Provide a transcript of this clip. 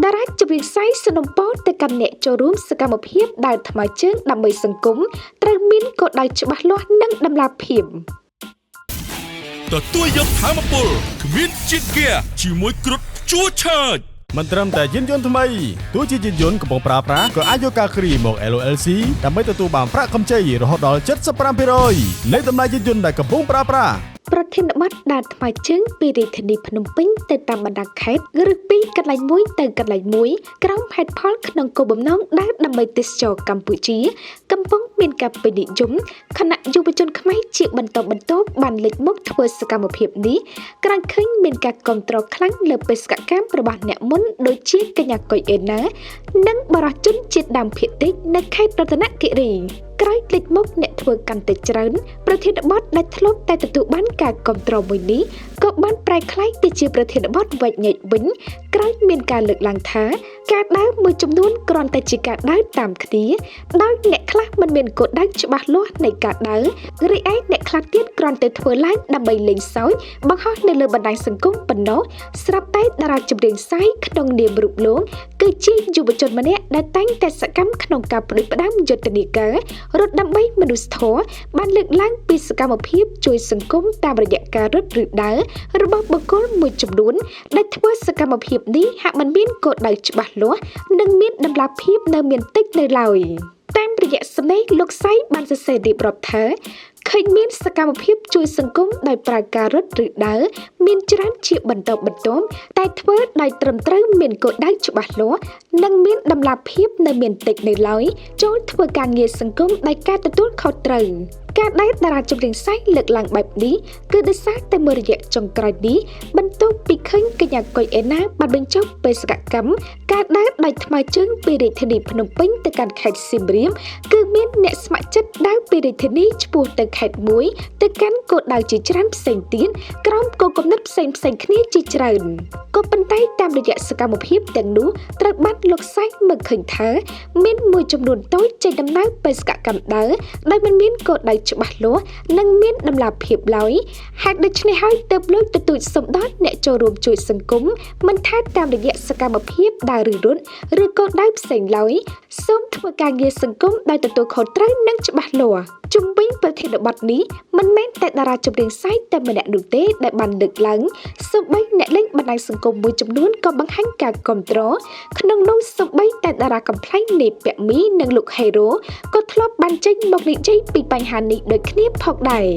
តារាជម្រាបសួរសនំពោទៅកាន់អ្នកចូលរួមសកម្មភាពដើរថ្មើរជើងដើម្បីសង្គមត្រូវមានគោលដៅច្បាស់លាស់និងតម្លាភាពទទួលយកធម៌ពលគ្មានជាតិហ្គាជាមួយគ្រុឌជួឆើតមិនត្រឹមតែយានយន្តថ្មីទោះជាយានយន្តកំពុងប្រើប្រាស់ក៏អាចយកការគ្រីមក LOLC ដើម្បីទទួលបានប្រាក់កម្ចីរហូតដល់ 75% នៃតម្លៃយានយន្តដែលកំពុងប្រើប្រាស់ប្រធានបទដើរថ្មើរជើងពីរាជធានីភ្នំពេញទៅតាមបណ្ដាខេត្តឬពីកន្លែងមួយទៅកន្លែងមួយក្រោមហេតុផលក្នុងគោលបំណងដើរដើម្បីទេសចរកម្ពុជាកំពុងមានការពេញនិយមខណៈយុវជនខ្មែរជាបន្តបន្ទាប់បានលេចមុខធ្វើសកម្មភាពនេះក្រោយឃើញមានការគាំទ្រខ្លាំងលើបេសកកម្មរបស់អ្នកមុនដូចជាកញ្ញាកុយអេណានិងបរិជនជាតិដើមភាគតិចនៅខេត្តរតនគិរីក្រោយលេចមុខអ្នកធ្វើកាន់តែច្រើនប្រធានបទដែលធ្លាប់តែទទួលបានការគាំទ្រមួយនេះក៏បានប្រែក្លាយទៅជាប្រធានបទវែកញែកវិញក្រោយមានការលើកឡើងថាការដើរមួយចំនួនគ្រាន់តែជាការដើរតាមគ្នាដោយអ្នកខ្លះមិនមានគោលដៅច្បាស់លាស់នៃការដើររីឯអ្នកខ្លះទៀតគ្រាន់តែធ្វើឡើងដើម្បីលេងសើចបង្ហោះនៅលើបណ្ដាញសង្គមប៉ុណ្ណោះស្រាប់តែតារាចម្រៀងសាយក្នុងនាមរូបលោកគឺជាយុវជនម្នាក់ដែលតែងតែសកម្មក្នុងការផ្ដួចផ្ដើមយុទ្ធនាការរត់ដើម្បីមនុស្សធម៌បានលើកឡើងពីសកម្មភាពជួយសង្គមតាមរយៈការរត់ឬដើររបស់បុគ្គលមួយចំនួនដែលធ្វើសកម្មភាពនេះហាក់មិនមានគោលដៅច្បាស់លាស់និងមានតម្លាភាពនៅមានតិចនៅឡើយតាមរយៈសម្ដីលោកសៃបានសរសេររៀបរាប់ថាឃើញមានសកម្មភាពជួយសង្គមដោយប្រើការរត់ឬដើរមានច្រើនជាបន្តបន្ទាប់តែធ្វើដោយត្រឹមត្រូវមានគោលដៅច្បាស់លាស់និងមានតម្លាភាពនៅមានតិចនៅឡើយចូលធ្វើការងារសង្គមដោយការទទួលខុសត្រូវការដែលតារាចម្រៀងសាយលើកឡើងបែបនេះគឺដោយសារតែមួយរយៈចុងក្រោយនេះបន្ទាប់ពីឃើញកញ្ញាកុយអេណាបានបញ្ចប់បេសកកម្មការដើរដោយថ្មើរជើងពីរាជធានីភ្នំពេញទៅកាន់ខេត្តសៀមរាបគឺមានអ្នកស្ម័គ្រចិត្តដើរពីរាជធានីឆ្ពោះទៅខេត្តមួយទៅកាន់គោលដៅជាច្រើនផ្សេងទៀតក្រោមគោលគំនិតផ្សេងៗគ្នាជាច្រើនក៏ប៉ុន្តែតាមរយៈសកម្មភាពទាំងនោះត្រូវបានលោកសាយមើលឃើញថាមានមួយចំនួនតូចចេញដំណើរបេសកកម្មដើរដោយមិនមានគោលដៅច្បាស់លាស់និងមានតម្លាភាពឡើយហេតុដូច្នេះហើយទើបលោកទទូចសម្ដេចអ្នកចូលរួមជួយសង្គមមិនថាតាមរយៈសកម្មភាពដើរឬរត់ឬគោលដៅផ្សេងឡើយសូមធ្វើការងារសង្គមដោយទទួលខុសត្រូវនិងច្បាស់លាស់ជុំវិញប្រធានបទនេះមិនមែនតែតារាចម្រៀងសាយតែម្នាក់នោះទេដែលបានលើកឡើងសូម្បីអ្នកលេងបណ្ដាញសង្គមមួយចំនួនក៏បង្ហាញការគាំទ្រក្នុងនោះសូម្បីតែតារាកំ ប្លែងនៃពាក់មីនិងលោកហេរ៉ូក៏ធ្លាប់បានចេញមកនិយាយពីបញ្ហានេះដូចគ្នាផងដែរ